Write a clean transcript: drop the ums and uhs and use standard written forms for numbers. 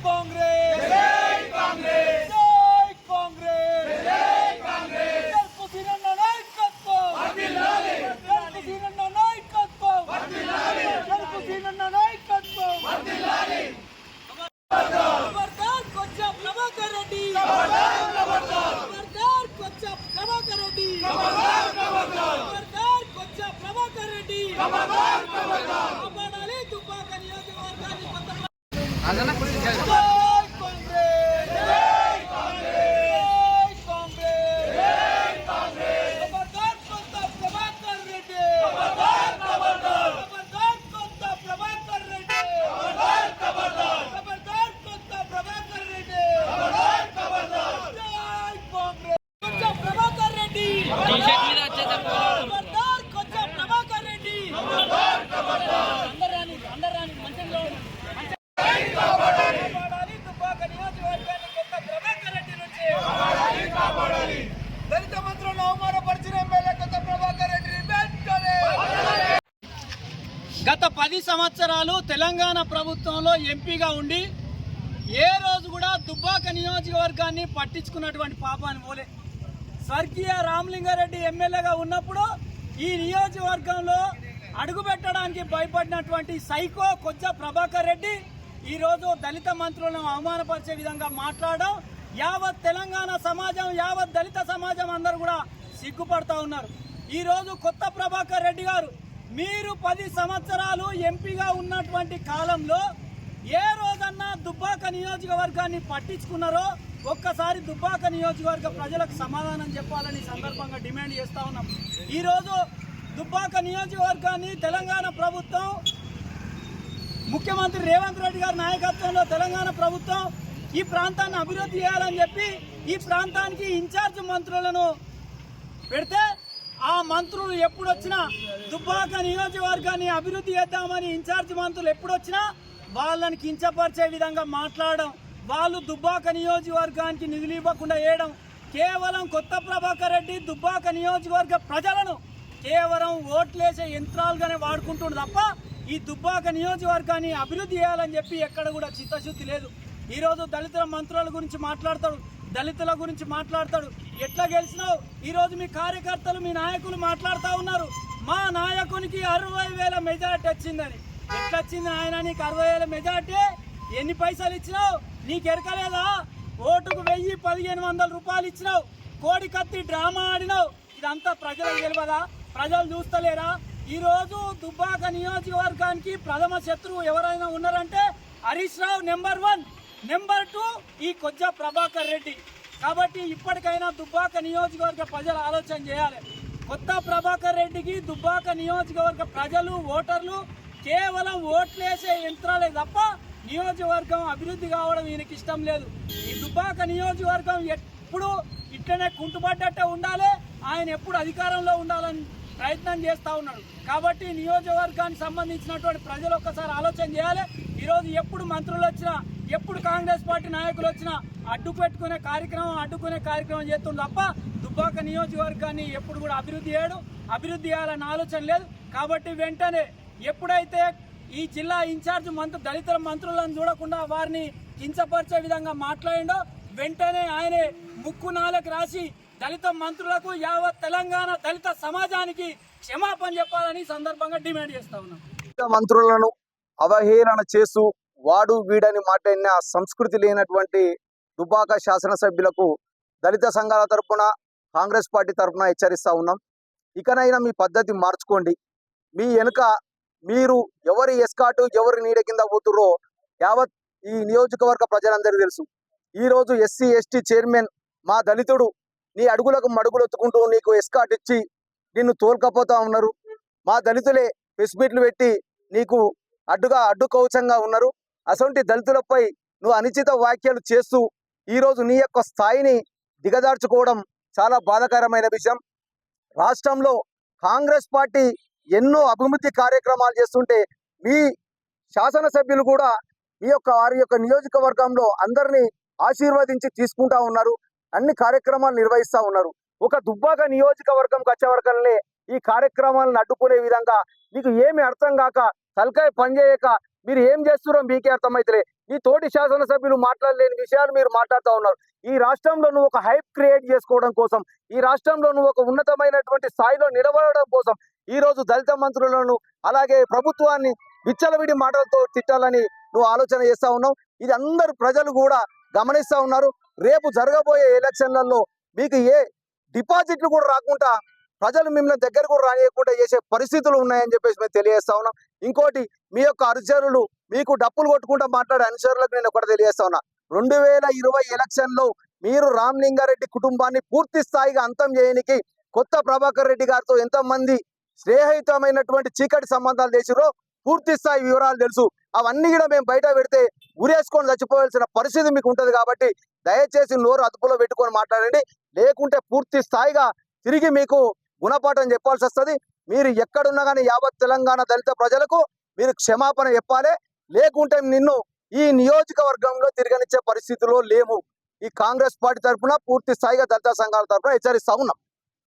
कांग्रेस जय कांग्रेस जय कांग्रेस जय कांग्रेस कुसीनన్న నాయకత్వం వర్ధిల్లాలి కుసీనన్న నాయకత్వం వర్ధిల్లాలి కుసీనన్న నాయకత్వం వర్ధిల్లాలి ఖబర్దార్ కొచ్చా ప్రభాకర్ రెడ్డి ఖబర్దార్ కొచ్చా ప్రభాకర్ రెడ్డి ఖబర్దార్ కొచ్చా ప్రభాకర్ రెడ్డి అమనాలి దుబ్బాక నియోజకవర్గాన్ని అదన జై కాంగ్రెస్ జై కాంగ్రెస్ జై కాంగ్రెస్ ఖబర్దార్ కొచ్చా ప్రభాకర్ రెడ్డి ఖబర్దార్ కొచ్చా ప్రభాకర్ రెడ్డి ఖబర్దార్ కొచ్చా ప్రభాకర్ రెడ్డి జై కాంగ్రెస్ కొచ్చా ప్రభాకర్ రెడ్డి టీ-షర్ట్ మీద వచ్చేదా ఖబర్దార్ కొచ్చా ప్రభాకర్ రెడ్డి అందరాని మంచంలో జై కాపాడాలి దుబ్బాక నియోజకవర్గాన్ని కొత్త ప్రభాకర్ రెడ్డి నుంచి కాపాడాలి దళిత మంత్రులను అవమానపరిచిన ఎమ్మెల్యే కొత్త ప్రభాకర్ రెడ్డి వెంటనే. గత 10 సంవత్సరాలు తెలంగాణ ప్రభుత్వంలో ఎంపీగా ఉండి ఏ రోజు కూడా దుబ్బాక నియోజకవర్గాన్ని పట్టించుకున్నటువంటి పాపాన్ని పోలే. స్వర్గీయ రామలింగారెడ్డి ఎమ్మెల్యేగా ఉన్నప్పుడు ఈ నియోజకవర్గంలో అడుగుపెట్టడానికి భయపడినటువంటి సైకో కొచ్చా ప్రభాకర్ రెడ్డి ఈరోజు దళిత మంత్రులను అవమానపరిచే విధంగా మాట్లాడడం యావత్ తెలంగాణ సమాజం, యావత్ దళిత సమాజం అందరూ కూడా సిగ్గుపడతా ఉన్నారు. ఈరోజు కొత్త ప్రభాకర్ రెడ్డి గారు మీరు 10 సంవత్సరాలు ఎంపీగా ఉన్నటువంటి కాలంలో ఏ రోజన్నా దుబ్బాక నియోజకవర్గాన్ని పట్టించుకున్నారో ఒక్కసారి దుబ్బాక నియోజకవర్గ ప్రజలకు సమాధానం చెప్పాలని సందర్భంగా డిమాండ్ చేస్తా ఉన్నాం. ఈరోజు దుబ్బాక నియోజకవర్గాన్ని తెలంగాణ ప్రభుత్వం ముఖ్యమంత్రి రేవంత్ రెడ్డి గారి నాయకత్వంలో తెలంగాణ ప్రభుత్వం ఈ ప్రాంతాన్ని అభివృద్ధి చేయాలని చెప్పి ఈ ప్రాంతానికి ఇన్ఛార్జ్ మంత్రులను పెడితే ఆ మంత్రులు ఎప్పుడొచ్చినా దుబ్బాక నియోజకవర్గాన్ని అభివృద్ధి చేద్దామని ఇన్ఛార్జ్ మంత్రులు ఎప్పుడొచ్చినా వాళ్ళని కించపరిచే విధంగా మాట్లాడడం, వాళ్ళు దుబ్బాక నియోజకవర్గానికి నిధులు ఇవ్వకుండా వేయడం, కేవలం కొత్త ప్రభాకర్ రెడ్డి దుబ్బాక నియోజకవర్గ ప్రజలను కేవలం ఓట్లేసే యంత్రాలుగానే వాడుకుంటుండు తప్ప ఈ దుబ్బాక నియోజకవర్గాన్ని అభివృద్ధి చేయాలని చెప్పి ఎక్కడ కూడా చిత్తశుద్ధి లేదు. ఈరోజు దళితుల మంత్రుల గురించి మాట్లాడతాడు, దళితుల గురించి మాట్లాడతాడు. ఎట్లా గెలిచినావు? ఈరోజు మీ కార్యకర్తలు, మీ నాయకులు మాట్లాడుతూ ఉన్నారు, మా నాయకునికి 60,000 మెజార్టీ వచ్చిందని. ఎట్లా వచ్చింది ఆయన నీకు 60,000 మెజార్టీ? ఎన్ని పైసలు ఇచ్చినావు? నీకు ఎరకలేదా? ఓటుకు 1000-1500 రూపాయలు ఇచ్చినావు, కోడి కత్తి డ్రామా ఆడినావు. ఇదంతా ప్రజలకు తెలియదా? ప్రజలు చూస్తలేరా? ఈరోజు దుబ్బాక నియోజకవర్గానికి ప్రథమ శత్రువు ఎవరైనా ఉన్నారంటే హరీష్ రావు నెంబర్ 1, నెంబర్ 2 ఈ కొచ్చా ప్రభాకర్ రెడ్డి. కాబట్టి ఇప్పటికైనా దుబ్బాక నియోజకవర్గ ప్రజలు ఆలోచన చేయాలి. కొత్త ప్రభాకర్ రెడ్డికి దుబ్బాక నియోజకవర్గ ప్రజలు, ఓటర్లు కేవలం ఓట్లేసే యంత్రాలే తప్ప నియోజకవర్గం అభివృద్ధి కావడం ఈయనకి ఇష్టం లేదు. ఈ దుబ్బాక నియోజకవర్గం ఎప్పుడు ఇట్లనే కుంటుపడ్డట్టే ఉండాలి, ఆయన ఎప్పుడు అధికారంలో ఉండాలని ప్రయత్నం చేస్తూ ఉన్నాడు. కాబట్టి నియోజకవర్గానికి సంబంధించినటువంటి ప్రజలు ఒక్కసారి ఆలోచన చేయాలి. ఈరోజు ఎప్పుడు మంత్రులు వచ్చినా, ఎప్పుడు కాంగ్రెస్ పార్టీ నాయకులు వచ్చినా అడ్డుకునే కార్యక్రమం చేస్తుంది తప్ప దుబ్బాక నియోజకవర్గాన్ని ఎప్పుడు కూడా అభివృద్ధి చేయాలన్న ఆలోచన లేదు. కాబట్టి వెంటనే ఎప్పుడైతే ఈ జిల్లా ఇన్ఛార్జ్ దళితుల మంత్రులను చూడకుండా వారిని కించపరిచే విధంగా మాట్లాడిండో వెంటనే ఆయనే ముక్కు నాలకు రాసి దళిత మంత్రులకు, యావత్ తెలంగాణ దళిత సమాజానికి క్షమాపణ చెప్పాలని సందర్భంగా డిమాండ్ చేస్తా ఉన్నాం. మంత్రులను అవహేళన చేస్తూ వాడు వీడని మాట్లాడిన సంస్కృతి లేనటువంటి దుబ్బాక శాసనసభ్యులకు దళిత సంఘాల తరపున, కాంగ్రెస్ పార్టీ తరపున హెచ్చరిస్తా ఉన్నాం. ఇకనైనా మీ పద్ధతి మార్చుకోండి. మీ వెనుక మీరు ఎవరి ఎస్కాటు, ఎవరి నీడ కింద పోతుర్రో యావత్ ఈ నియోజకవర్గ ప్రజలందరికీ తెలుసు. ఈరోజు ఎస్సీ ఎస్టీ చైర్మన్ మా దళితుడు నీ అడుగులకు మడుగులు ఎత్తుకుంటూ నీకు ఎస్కాట్ ఇచ్చి నిన్ను తోలుకపోతా ఉన్నారు. మా దళితులే ప్రెస్ మీట్లు పెట్టి నీకు అడ్డు కవచంగా ఉన్నారు. అసొంటి దళితులపై నువ్వు అనుచిత వ్యాఖ్యలు చేస్తూ ఈరోజు నీ యొక్క స్థాయిని దిగజార్చుకోవడం చాలా బాధాకరమైన విషయం. రాష్ట్రంలో కాంగ్రెస్ పార్టీ ఎన్నో అభివృద్ధి కార్యక్రమాలు చేస్తుంటే మీ శాసనసభ్యులు కూడా వారి యొక్క నియోజకవర్గంలో అందరినీ ఆశీర్వదించి తీసుకుంటా ఉన్నారు. అన్ని కార్యక్రమాలు నిర్వహిస్తూ ఉన్నారు. ఒక దుబ్బాక నియోజకవర్గంకి వచ్చే వరకనే ఈ కార్యక్రమాలను అడ్డుకునే విధంగా మీకు ఏమి అర్థం కాక తలకాయ పనిచేయక మీరు ఏం చేస్తున్నారో మీకే అర్థమైతలే. ఈ తోటి శాసనసభ్యులు మాట్లాడలేని విషయాలు మీరు మాట్లాడుతూ ఉన్నారు. ఈ రాష్ట్రంలో నువ్వు ఒక హైప్ క్రియేట్ చేసుకోవడం కోసం, ఈ రాష్ట్రంలో నువ్వు ఒక ఉన్నతమైనటువంటి స్థాయిలో నిలబడడం కోసం ఈ రోజు దళిత మంత్రులను అలాగే ప్రభుత్వాన్ని విచ్చలవిడి మాటలతో తిట్టాలని నువ్వు ఆలోచన చేస్తా ఉన్నావు. ఇది అందరు ప్రజలు కూడా గమనిస్తా ఉన్నారు. రేపు జరగబోయే ఎలక్షన్లలో మీకు ఏ డిపాజిట్లు కూడా రాకుండా ప్రజలు మిమ్మల్ని దగ్గర కూడా రానియకుండా చేసే పరిస్థితులు ఉన్నాయని చెప్పేసి మేము తెలియజేస్తా ఉన్నాం. ఇంకోటి, మీ యొక్క అనుచరులు మీకు డప్పులు కొట్టుకుంటా మాట్లాడే అనుచరులకు నేను ఒకటి తెలియజేస్తా ఉన్నా. 2020 ఎలక్షన్లో మీరు రామలింగారెడ్డి కుటుంబాన్ని పూర్తి స్థాయిగా అంతం చేయడానికి కొత్త ప్రభాకర్ రెడ్డి గారితో ఎంతమంది స్నేహితమైనటువంటి చీకటి సంబంధాలు చేసిరో పూర్తి స్థాయి వివరాలు తెలుసు. అవన్నీ కూడా మేము బయట పెడితే ఉరేసుకొని చచ్చిపోవాల్సిన పరిస్థితి మీకు ఉంటుంది. కాబట్టి దయచేసి నోరు అదుపులో పెట్టుకొని మాట్లాడండి. లేకుంటే పూర్తి స్థాయిగా తిరిగి మీకు గుణపాఠం చెప్పాల్సి వస్తుంది. మీరు ఎక్కడున్నా కానీ యావత్ తెలంగాణ దళిత ప్రజలకు మీరు క్షమాపణ చెప్పాలి. లేకుంటే నిన్ను ఈ నియోజకవర్గంలో తిరగనిచ్చే పరిస్థితిలో లేము. ఈ కాంగ్రెస్ పార్టీ తరఫున పూర్తి స్థాయిగా దళిత సంఘాల తరఫున హెచ్చరిస్తా ఉన్నాం.